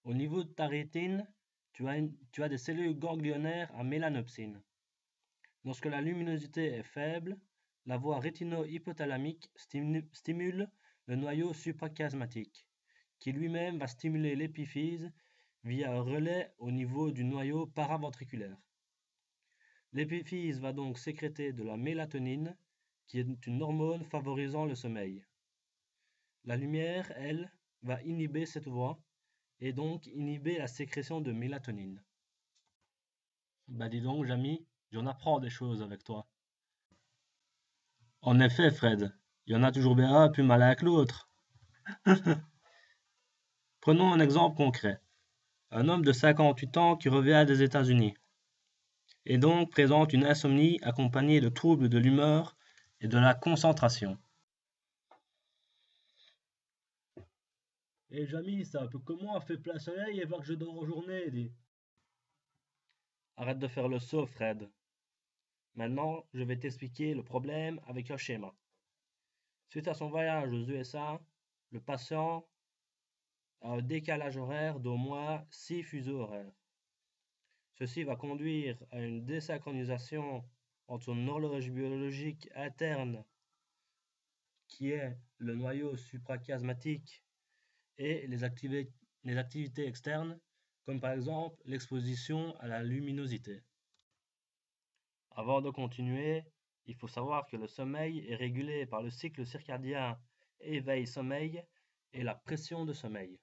Au niveau de ta rétine, tu as des cellules ganglionnaires à mélanopsine. Lorsque la luminosité est faible, la voie rétino-hypothalamique stimule le noyau suprachiasmatique, qui lui-même va stimuler l'épiphyse via un relais au niveau du noyau paraventriculaire. L'épiphyse va donc sécréter de la mélatonine, qui est une hormone favorisant le sommeil. La lumière, elle, va inhiber cette voie et donc inhiber la sécrétion de mélatonine. Bah dis donc, Jamy, j'en apprends des choses avec toi. En effet, Fred, il y en a toujours bien un plus malin que l'autre. Prenons un exemple concret. Un homme de 58 ans qui revient des États-Unis et donc présente une insomnie accompagnée de troubles de l'humeur et de la concentration. Et Jamy, c'est un peu comme moi, fait plein soleil et voir que je dors en journée, dis. Arrête de faire le saut, Fred. Maintenant, je vais t'expliquer le problème avec un schéma. Suite à son voyage aux USA, le patient a un décalage horaire d'au moins 6 fuseaux horaires. Ceci va conduire à une désynchronisation entre son horloge biologique interne, qui est le noyau suprachiasmatique, et les activités externes, comme par exemple l'exposition à la luminosité. Avant de continuer, il faut savoir que le sommeil est régulé par le cycle circadien éveil-sommeil et la pression de sommeil.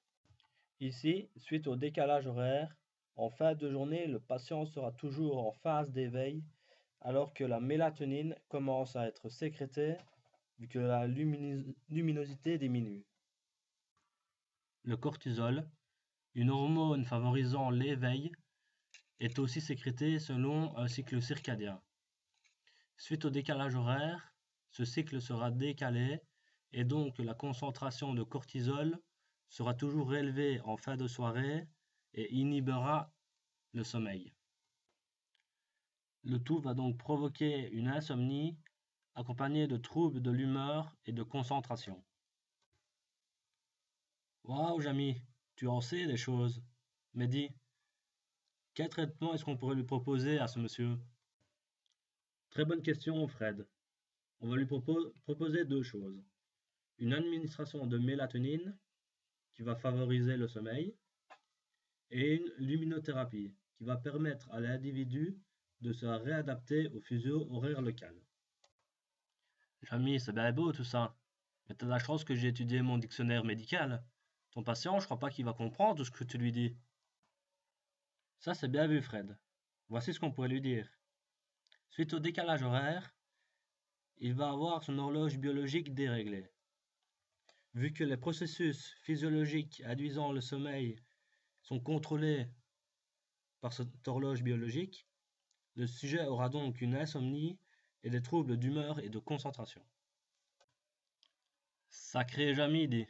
Ici, suite au décalage horaire, en fin de journée, le patient sera toujours en phase d'éveil alors que la mélatonine commence à être sécrétée vu que la luminosité diminue. Le cortisol, une hormone favorisant l'éveil, est aussi sécrété selon un cycle circadien. Suite au décalage horaire, ce cycle sera décalé et donc la concentration de cortisol sera toujours élevée en fin de soirée et inhibera le sommeil. Le tout va donc provoquer une insomnie accompagnée de troubles de l'humeur et de concentration. Waouh, Jamy, tu en sais des choses. Mais dis, quel traitement est-ce qu'on pourrait lui proposer à ce monsieur? Très bonne question, Fred. On va lui proposer deux choses. Une administration de mélatonine qui va favoriser le sommeil et une luminothérapie qui va permettre à l'individu de se réadapter au fuseau horaire local. Jamy, c'est bien beau tout ça, mais t'as la chance que j'ai étudié mon dictionnaire médical. Ton patient, je crois pas qu'il va comprendre tout ce que tu lui dis. Ça, c'est bien vu, Fred. Voici ce qu'on pourrait lui dire. Suite au décalage horaire, il va avoir son horloge biologique déréglée. Vu que les processus physiologiques induisant le sommeil sont contrôlés par cette horloge biologique, le sujet aura donc une insomnie et des troubles d'humeur et de concentration. Sacré Jamy, dit.